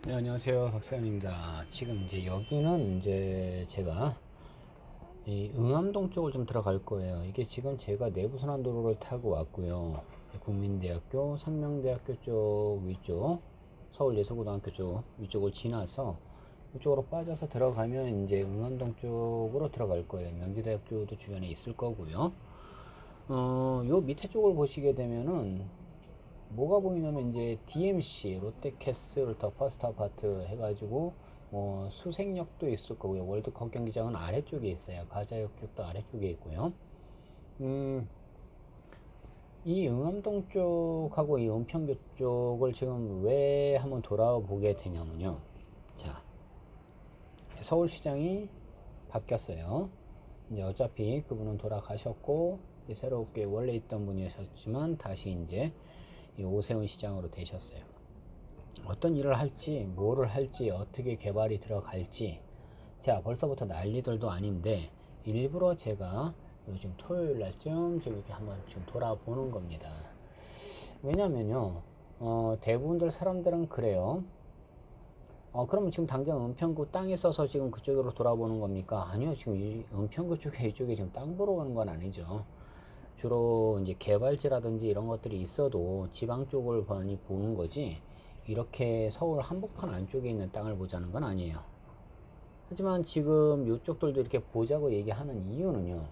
네, 안녕하세요. 박사연입니다. 지금 이제 여기는 이제 제가 이 응암동 쪽을 좀 들어갈 거예요. 이게 지금 제가 내부순환도로를 타고 왔고요. 국민대학교, 상명대학교 쪽 위쪽, 서울예술고등학교 쪽 위쪽을 지나서 이쪽으로 빠져서 들어가면 이제 응암동 쪽으로 들어갈 거예요. 명지대학교도 주변에 있을 거고요. 요 밑에 쪽을 보시게 되면은 뭐가 보이냐면 이제 DMC 롯데캐슬 더 퍼스트 아파트 해가지고 뭐 수색역도 있을 거고요. 월드컵 경기장은 아래쪽에 있어요. 가자역 쪽도 아래쪽에 있고요. 이 응암동 쪽하고 이 은평교 쪽을 지금 왜 한번 돌아보게 되냐면요. 자, 서울시장이 바뀌었어요. 이제 어차피 그분은 돌아가셨고 새롭게 원래 있던 분이셨지만 다시 이제 이 오세훈 시장으로 되셨어요. 어떤 일을 할지, 뭐를 할지, 어떻게 개발이 들어갈지, 자, 벌써부터 난리들도 아닌데, 일부러 제가 요즘 토요일 날쯤 좀 이렇게 한번 좀 돌아보는 겁니다. 왜냐면요, 대부분들 사람들은 그래요. 그러면 지금 당장 은평구 땅에 써서 지금 그쪽으로 돌아보는 겁니까? 아니요, 지금 이 은평구 쪽에 이쪽에 지금 땅 보러 가는 건 아니죠. 주로 이제 개발지라든지 이런 것들이 있어도 지방 쪽을 많이 보는 거지, 이렇게 서울 한복판 안쪽에 있는 땅을 보자는 건 아니에요. 하지만 지금 이쪽들도 이렇게 보자고 얘기하는 이유는요,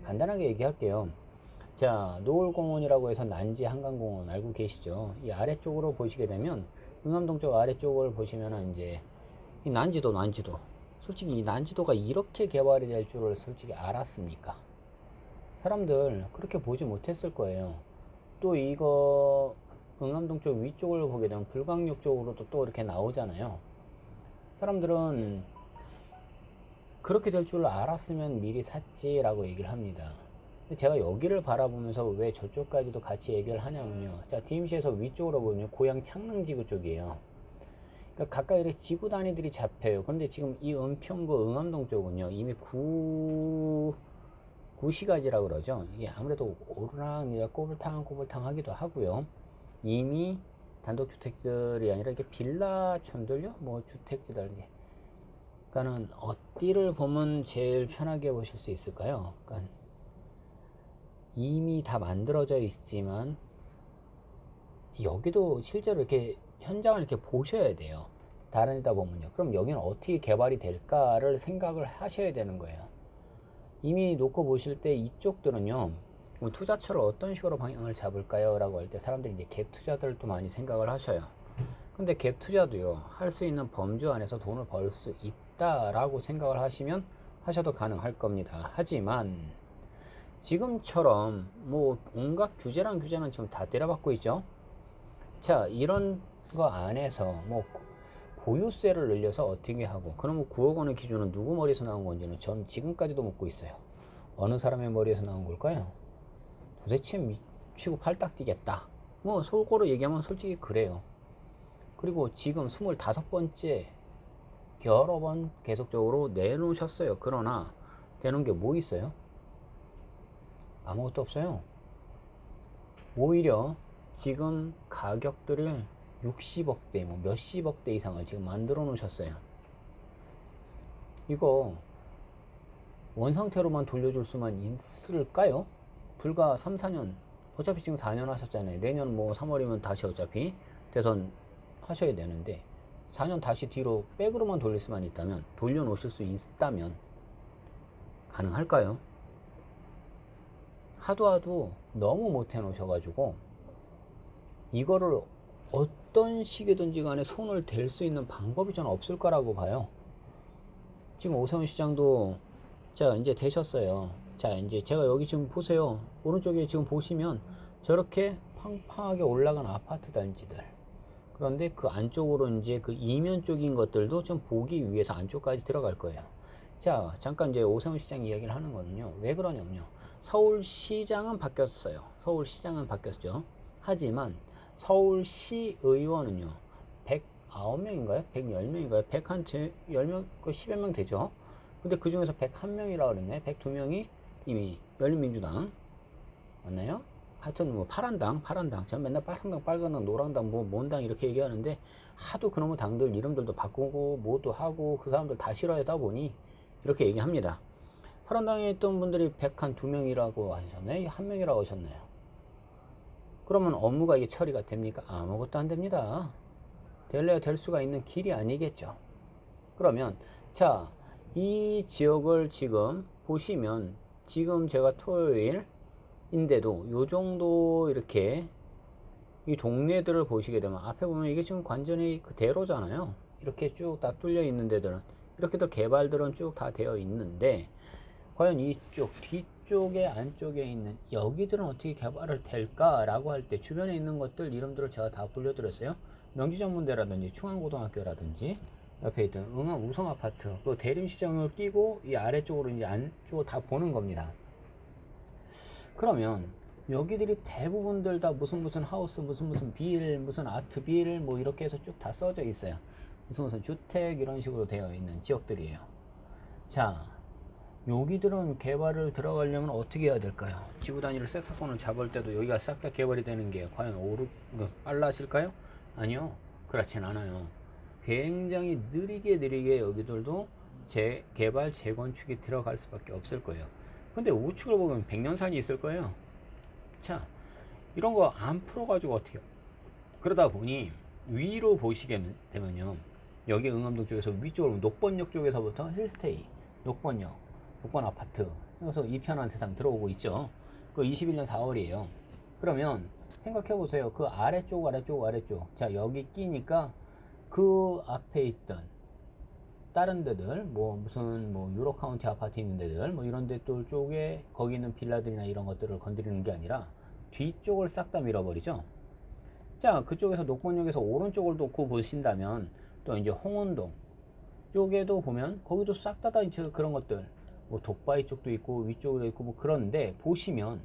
간단하게 얘기할게요. 자, 노을공원이라고 해서 난지 한강공원 알고 계시죠? 이 아래쪽으로 보시게 되면 응암동 쪽 아래쪽을 보시면은 이제 이 난지도 솔직히 이 난지도가 이렇게 개발이 될 줄을 솔직히 알았습니까? 사람들 그렇게 보지 못했을 거예요. 또 이거 응암동 쪽 위쪽을 보게 되면 불광역 쪽으로도 또 이렇게 나오잖아요. 사람들은 그렇게 될 줄 알았으면 미리 샀지라고 얘기를 합니다. 제가 여기를 바라보면서 왜 저쪽까지도 같이 얘기를 하냐면요. 자, DMC에서 위쪽으로 보면 고양 창릉지구 쪽이에요. 그러니까 가까이 이렇게 지구 단위들이 잡혀요. 그런데 지금 이 은평구 응암동 쪽은요, 이미 구시가지라고 그러죠. 이게 아무래도 오르락 꼬불탕 하기도 하고요. 이미 단독주택들이 아니라 이게 빌라촌들요, 뭐 주택지들. 그러니까는 어디를 보면 제일 편하게 보실 수 있을까요? 그러니까 이미 다 만들어져 있지만 여기도 실제로 이렇게 현장을 이렇게 보셔야 돼요. 다른 데다 보면요. 그럼 여기는 어떻게 개발이 될까를 생각을 하셔야 되는 거예요. 이미 놓고 보실 때 이쪽들은요, 투자처를 어떤 식으로 방향을 잡을까요? 라고 할 때 사람들이 이제 갭 투자들도 많이 생각을 하셔요. 근데 갭 투자도요, 할 수 있는 범주 안에서 돈을 벌 수 있다라고 생각을 하시면 하셔도 가능할 겁니다. 하지만 지금처럼 뭐 온갖 규제는 지금 다 때려박고 있죠. 자, 이런 거 안에서 뭐 보유세를 늘려서 어떻게 하고, 그러면 9억 원의 기준은 누구 머리에서 나온 건지는 전 지금까지도 묻고 있어요. 어느 사람의 머리에서 나온 걸까요? 도대체 미치고 팔딱 뛰겠다. 뭐 속으로 얘기하면 솔직히 그래요. 그리고 지금 25번째 여러 번 계속적으로 내놓으셨어요. 그러나 되는 게 뭐 있어요? 아무것도 없어요. 오히려 지금 가격들을 60억대, 뭐 몇십억대 이상을 지금 만들어 놓으셨어요. 이거 원상태로만 돌려줄 수만 있을까요? 불과 3, 4년, 어차피 지금 4년 하셨잖아요. 내년 뭐 3월이면 다시 어차피 대선 하셔야 되는데 4년 다시 뒤로 백으로만 돌릴 수만 있다면, 돌려놓으실 수 있다면 가능할까요? 하도 너무 못 해놓으셔가지고 이거를 어떤 식이든지 간에 손을 댈 수 있는 방법이 저는 없을 거라고 봐요. 지금 오세훈 시장도 자 이제 되셨어요. 자 이제 제가 여기 지금 보세요. 오른쪽에 지금 보시면 저렇게 팡팡하게 올라간 아파트 단지들, 그런데 그 안쪽으로 이제 그 이면 쪽인 것들도 좀 보기 위해서 안쪽까지 들어갈 거예요. 자, 잠깐 이제 오세훈 시장 이야기를 하는 거는요, 왜 그러냐면요, 서울시장은 바뀌었어요. 서울시장은 바뀌었죠. 하지만 서울시의원은요 109명인가요? 110명인가요? 100한 10명, 10여 명 되죠. 근데 그 중에서 101명이라고 그랬네. 102명이 이미 열린민주당 맞나요? 하여튼 뭐 파란당, 제가 맨날 파란당, 빨간당, 노란당, 뭐 뭔당 이렇게 얘기하는데 하도 그놈의 당들 이름들도 바꾸고 뭐도 하고 그 사람들 다 싫어하다 보니 이렇게 얘기합니다. 파란당에 있던 분들이 102명이라고 하셨나요? 1명이라고 하셨나요? 그러면 업무가 이게 처리가 됩니까? 아무것도 안 됩니다. 될래야 될 수가 있는 길이 아니겠죠. 그러면 자, 이 지역을 지금 보시면 지금 제가 토요일인데도 요 정도 이렇게 이 동네들을 보시게 되면 앞에 보면 이게 지금 관전이 그대로잖아요. 이렇게 쭉 다 뚫려 있는 데들은 이렇게들 개발들은 쭉 다 되어 있는데 과연 이쪽 뒤쪽에 안쪽에 있는 여기들은 어떻게 개발을 될까라고 할 때 주변에 있는 것들 이름들을 제가 다 불려드렸어요. 명지전문대라든지 충안고등학교라든지 옆에 있던 응암 우성아파트 또 대림시장을 끼고 이 아래쪽으로 이제 안쪽을 다 보는 겁니다. 그러면 여기들이 대부분들 다 무슨 하우스 무슨 빌 무슨 아트 빌 뭐 이렇게 해서 쭉 다 써져 있어요. 무슨 주택 이런 식으로 되어 있는 지역들이에요. 자, 여기들은 개발을 들어가려면 어떻게 해야 될까요? 지구 단위를 섹터권을 잡을 때도 여기가 싹 다 개발이 되는 게 과연 빨라질까요? 아니요, 그렇진 않아요. 굉장히 느리게 여기들도 개발 재건축이 들어갈 수밖에 없을 거예요. 근데 우측을 보면 백년산이 있을 거예요. 자, 이런 거 안 풀어가지고 어떻게 그러다 보니 위로 보시게 되면요, 여기 응암동 쪽에서 위쪽으로 녹번역 쪽에서부터 힐스테이 녹번 아파트 그래서 이편한 세상 들어오고 있죠. 그 21년 4월이에요 그러면 생각해 보세요. 그 아래쪽 자, 여기 끼니까 그 앞에 있던 다른 데들 뭐 무슨 뭐 유로 카운티 아파트 있는 데들 뭐 이런 데들 쪽에 거기 있는 빌라들이나 이런 것들을 건드리는 게 아니라 뒤쪽을 싹 다 밀어버리죠. 자, 그쪽에서 녹번역에서 오른쪽을 놓고 보신다면 또 이제 홍은동 쪽에도 보면 거기도 싹 다 이제 그런 것들 뭐 독바이 쪽도 있고 위쪽으로 있고 뭐 그런데 보시면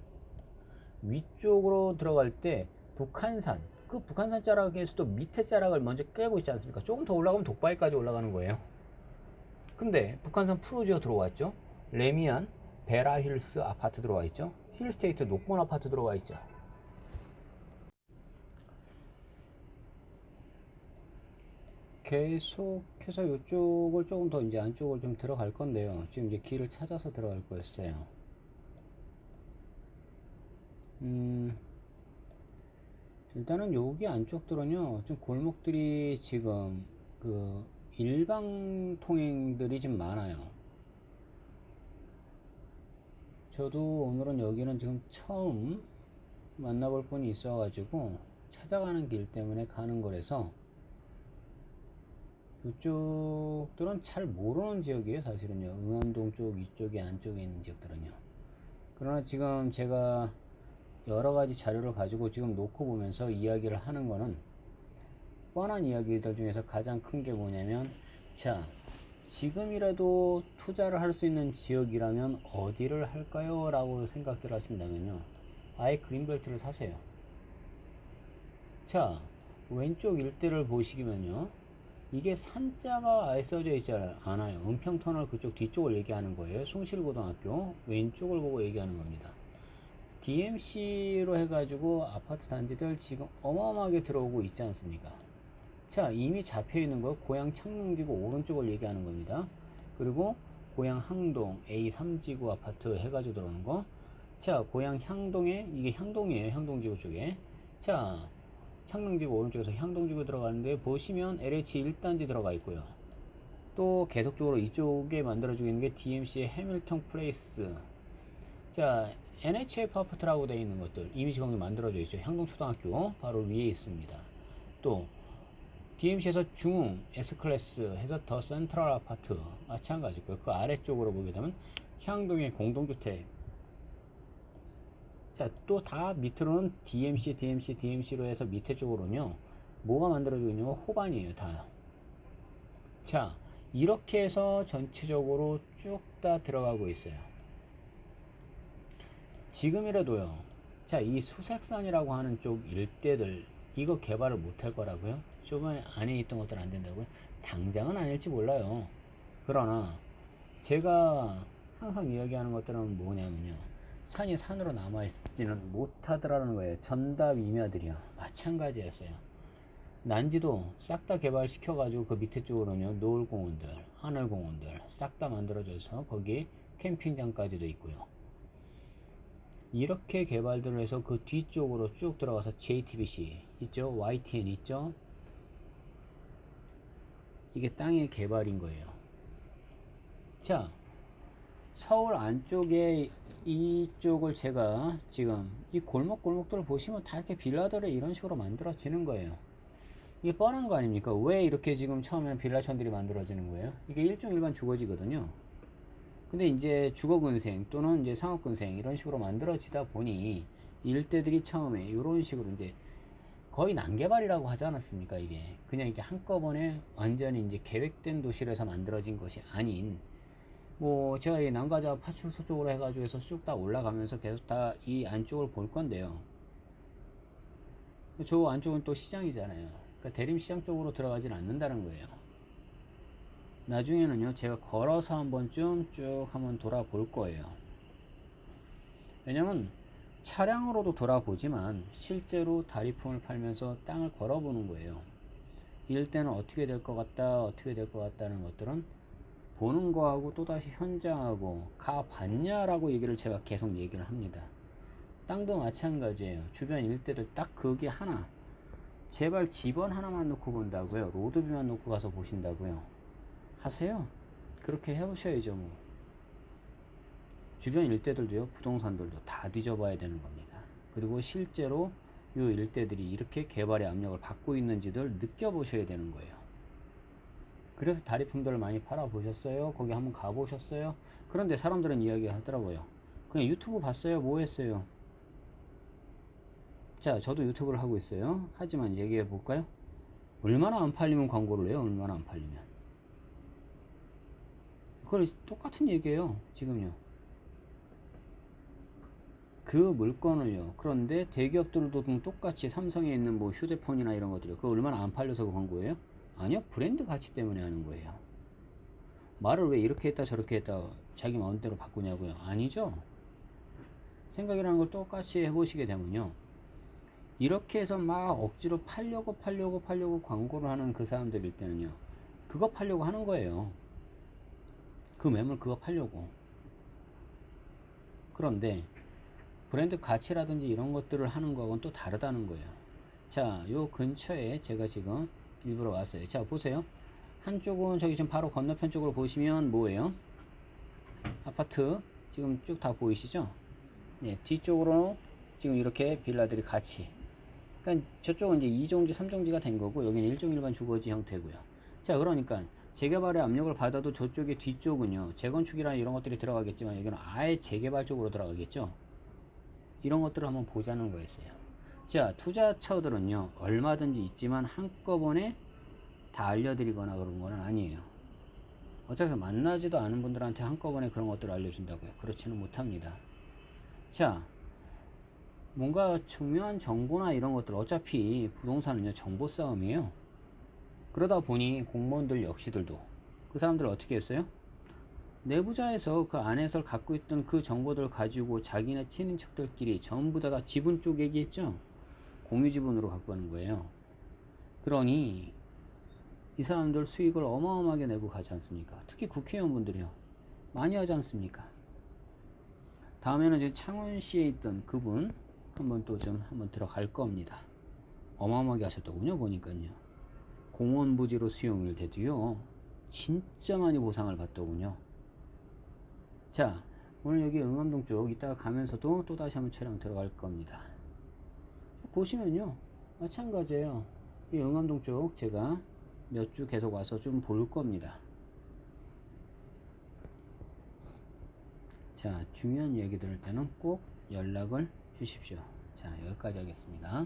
위쪽으로 들어갈 때 북한산 그 북한산 자락에서도 밑에 자락을 먼저 깨고 있지 않습니까? 조금 더 올라가면 독바이까지 올라가는 거예요. 근데 북한산 프로지오 들어와 있죠. 레미안 베라힐스 아파트 들어와 있죠. 힐스테이트 녹본 아파트 들어와 있죠. 계속해서 이쪽을 조금 더 이제 안쪽을 좀 들어갈 건데요. 지금 이제 길을 찾아서 들어갈 거였어요. 일단은 여기 안쪽들은요, 좀 골목들이 지금 그 일방 통행들이 좀 많아요. 저도 오늘은 여기는 지금 처음 만나볼 분이 있어가지고 찾아가는 길 때문에 가는 거라서 이쪽들은 잘 모르는 지역이에요. 사실은요, 응암동 쪽 이쪽에 안쪽에 있는 지역들은요. 그러나 지금 제가 여러 가지 자료를 가지고 지금 놓고 보면서 이야기를 하는 거는 뻔한 이야기들 중에서 가장 큰 게 뭐냐면, 자, 지금이라도 투자를 할 수 있는 지역이라면 어디를 할까요? 라고 생각들 하신다면요, 아예 그린벨트를 사세요. 자, 왼쪽 일대를 보시면요, 이게 산자가 아예 써져 있지 않아요. 은평터널 그쪽 뒤쪽을 얘기하는 거예요. 숭실고등학교 왼쪽을 보고 얘기하는 겁니다. DMC로 해가지고 아파트 단지들 지금 어마어마하게 들어오고 있지 않습니까? 자, 이미 잡혀 있는 거 고양 창릉지구 오른쪽을 얘기하는 겁니다. 그리고 고양 항동 A3지구 아파트 해가지고 들어오는 거. 자, 고양 향동에 이게 향동이에요. 향동지구 쪽에. 자, 창릉지구 오른쪽에서 향동지구 들어가는데 보시면 LH 1단지 들어가 있고요. 또 계속적으로 이쪽에 만들어지고 있는 게 DMC의 해밀턴 플레이스. 자, NHF 아파트라고 되어 있는 것들 이미 지금 만들어져 있죠. 향동초등학교 바로 위에 있습니다. 또 DMC에서 중흥 S클래스 해서 더 센트럴 아파트 마찬가지고요. 그 아래쪽으로 보게 되면 향동의 공동주택. 자, 또 다 밑으로는 DMC로 해서 밑에 쪽으로는요, 뭐가 만들어지고 있냐면 호반이에요. 다. 자, 이렇게 해서 전체적으로 쭉 다 들어가고 있어요. 지금이라도요, 자, 이 수색산이라고 하는 쪽 일대들 이거 개발을 못할 거라고요? 저번에 안에 있던 것들 안 된다고요? 당장은 아닐지 몰라요. 그러나 제가 항상 이야기하는 것들은 뭐냐면요, 산이 산으로 남아있지는 못하더라는 거예요. 전답 임야들이요. 마찬가지였어요. 난지도 싹 다 개발시켜가지고 그 밑에 쪽으로는요, 노을공원들, 하늘공원들 싹 다 만들어져서 거기에 캠핑장까지도 있고요. 이렇게 개발들을 해서 그 뒤쪽으로 쭉 들어가서 JTBC 있죠, YTN 있죠. 이게 땅의 개발인 거예요. 자, 서울 안쪽에 이쪽을 제가 지금 이 골목골목들을 보시면 다 이렇게 빌라들을 이런 식으로 만들어지는 거예요. 이게 뻔한 거 아닙니까? 왜 이렇게 지금 처음에는 빌라촌들이 만들어지는 거예요? 이게 일종일반 주거지거든요. 근데 이제 주거근생 또는 이제 상업근생 이런 식으로 만들어지다 보니 일대들이 처음에 이런 식으로 이제 거의 난개발이라고 하지 않았습니까? 이게 그냥 이게 한꺼번에 완전히 이제 계획된 도시에서 만들어진 것이 아닌, 뭐 제가 이 남가자 파출소 쪽으로 해가지고 해서 쭉 다 올라가면서 계속 다 이 안쪽을 볼 건데요. 저 안쪽은 또 시장이잖아요. 그러니까 대림시장 쪽으로 들어가진 않는다는 거예요. 나중에는요, 제가 걸어서 한번쯤 쭉 한번 돌아볼 거예요. 왜냐면 차량으로도 돌아보지만 실제로 다리품을 팔면서 땅을 걸어보는 거예요. 이럴 때는 어떻게 될 것 같다, 어떻게 될 것 같다는 것들은 보는 거하고 또다시 현장하고 가봤냐라고 얘기를 제가 계속 얘기를 합니다. 땅도 마찬가지예요. 주변 일대들 딱 거기 하나, 제발 집원 하나만 놓고 본다고요. 로드뷰만 놓고 가서 보신다고요. 하세요. 그렇게 해보셔야죠. 뭐. 주변 일대들도요, 부동산들도 다 뒤져봐야 되는 겁니다. 그리고 실제로 이 일대들이 이렇게 개발의 압력을 받고 있는지를 느껴보셔야 되는 거예요. 그래서 다리품들을 많이 팔아보셨어요? 거기 한번 가보셨어요? 그런데 사람들은 이야기 하더라고요. 그냥 유튜브 봤어요? 뭐 했어요? 자, 저도 유튜브를 하고 있어요. 하지만 얘기해 볼까요? 얼마나 안 팔리면 광고를 해요? 얼마나 안 팔리면. 그걸 똑같은 얘기예요. 지금요. 그 물건을요. 그런데 대기업들도 똑같이 삼성에 있는 뭐 휴대폰이나 이런 것들이 그거 얼마나 안 팔려서 그 광고예요? 아니요. 브랜드 가치 때문에 하는 거예요. 말을 왜 이렇게 했다 저렇게 했다 자기 마음대로 바꾸냐고요? 아니죠. 생각이라는 걸 똑같이 해보시게 되면요. 이렇게 해서 막 억지로 팔려고 광고를 하는 그 사람들일 때는요. 그거 팔려고 하는 거예요. 그 매물 그거 팔려고. 그런데 브랜드 가치라든지 이런 것들을 하는 거하고는 또 다르다는 거예요. 자, 요 근처에 제가 지금 일부러 왔어요. 자, 보세요. 한쪽은 저기 지금 바로 건너편 쪽으로 보시면 뭐예요? 아파트 지금 쭉 다 보이시죠? 네, 뒤쪽으로 지금 이렇게 빌라들이 같이. 그러니까 저쪽은 이제 2종지, 3종지가 된 거고 여기는 1종 일반 주거지 형태고요. 자, 그러니까 재개발의 압력을 받아도 저쪽의 뒤쪽은요. 재건축이나 이런 것들이 들어가겠지만 여기는 아예 재개발 쪽으로 들어가겠죠. 이런 것들을 한번 보자는 거였어요. 자, 투자처들은요. 얼마든지 있지만 한꺼번에 다 알려드리거나 그런 거는 아니에요. 어차피 만나지도 않은 분들한테 한꺼번에 그런 것들을 알려준다고요. 그렇지는 못합니다. 자, 뭔가 중요한 정보나 이런 것들, 어차피 부동산은요 정보 싸움이에요. 그러다 보니 공무원들 역시들도 그 사람들 어떻게 했어요? 내부자에서 그 안에서 갖고 있던 그 정보들 가지고 자기네 친인척들끼리 전부 다 지분 쪽 얘기했죠. 공유지분으로 갖고 가는 거예요. 그러니 이 사람들 수익을 어마어마하게 내고 가지 않습니까? 특히 국회의원분들이요 많이 하지 않습니까? 다음에는 지금 창원시에 있던 그분 한번 또 좀 한번 들어갈 겁니다. 어마어마하게 하셨더군요. 보니까요. 공원 부지로 수용일 때도요. 진짜 많이 보상을 받더군요. 자, 오늘 여기 응암동 쪽 이따가 가면서도 또 다시 한번 촬영 들어갈 겁니다. 보시면요. 마찬가지예요. 이 응암동 쪽 제가 몇 주 계속 와서 좀 볼 겁니다. 자, 중요한 얘기 들을 때는 꼭 연락을 주십시오. 자, 여기까지 하겠습니다.